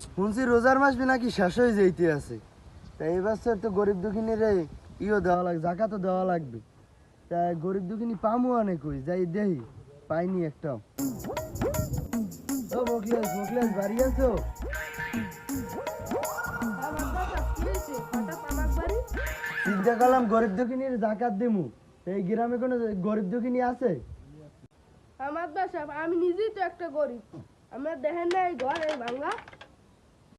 শুনছি রোজার মাস নাকি শেষ হয়ে যাইতে আছে, তাই এবছর তো গরিব দুঃখিনীর দেওয়া লাগবে, জাকাতও দেওয়া লাগবে। তাই গরিব দুঃখিনী পামু অনেক হই যাই দেহি, পাইনি একটাও। ও মোকলেশ, মোকলেশ বাড়ি আছো? চিন্তা করলাম গরিব দুঃখিনীর জাকাত দিমু, এই গ্রামে কোনো গরিব দুঃখিনী আছে? আমার বাসা, আমি নিজেই তো একটা গরিব। আমার দেখেন না এই ঘর এই ভাঙা,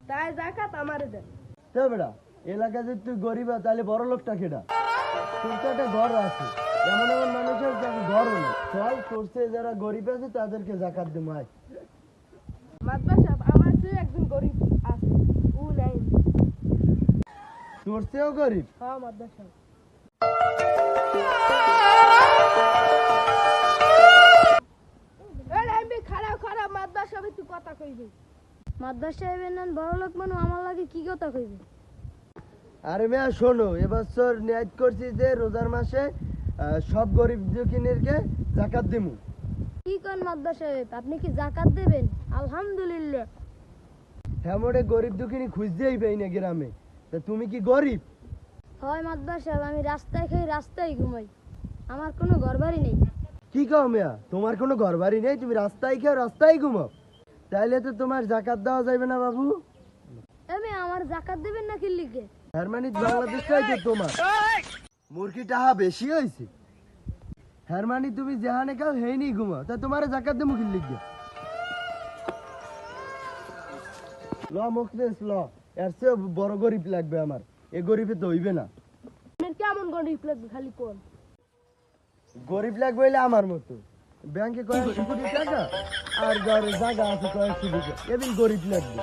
তাই জাকাত আমারে দেন। তো বেটা, এলাকায় যদি তুই গরিব হয় তাহলে বড় লোকটা কেটা? তোর তো একটা ঘর আছে, এমন এমন মানুষের ঘরও নেই। চল তোর চেয়ে যারা গরিব আছে তাদেরকে জাকাত দিমু আয়। মাদ্রাসা, আমার চেয়ে একজন গরিব আছে, ও নাই। তোর চেয়েও গরিব? হ্যাঁ মাদ্রাসা। খারাপ খারাপ মাদ্রাসা তুই কথা কইবি। মাদ্রাসা সাহেবের নাম বড় লোক মানুষ আমার লাগে কি কথা কইবে? আরে মেয়া শোনো, এবছর নিয়াত করছি যে রোজার মাসে সব গরিব দুঃখিনীরকে জাকাত দিমু। কি কোন মাদ্রাসা সাহেব, আপনি কি জাকাত দেবেন? আলহামদুলিল্লাহ। হ্যাঁ মোটে গরিব দুঃখিনী খুঁজতেই পাই না গ্রামে, তা তুমি কি গরিব? হয় মাদ্রাসা সাহেব, আমি রাস্তায় খাই রাস্তায় ঘুমাই, আমার কোনো ঘর বাড়ি নেই। কি কও মেয়া, তোমার কোনো ঘর বাড়ি নেই, তুমি রাস্তায় খেয়ে রাস্তায় ঘুমাও? তাইলে তো তোমার জাকাত দেওয়া যাবে না বাবু। আমি আমার জাকাত দেবেন না কি লিখে? তার মানে বাংলাদেশটাই তো তোমার। মুরগি টাহা বেশি হয়েছে, হ্যাঁ মানে তুমি যেখানে খাও হেই নি ঘুমাও, তা তোমার জাকাত দেবো কি লিখবে? ল মুখলেস ল, এর চেয়ে বড় গরিব লাগবে আমার, এ গরিবে তো হইবে না। কেমন গরিব লাগবে খালি কোন? গরিব লাগবে হইলে আমার মতো, ব্যাংকে কয়েকশো কোটি টাকা আর ঘরে জায়গা আছে কয়েকশো বিঘা, এদিন গরিব লাগবে।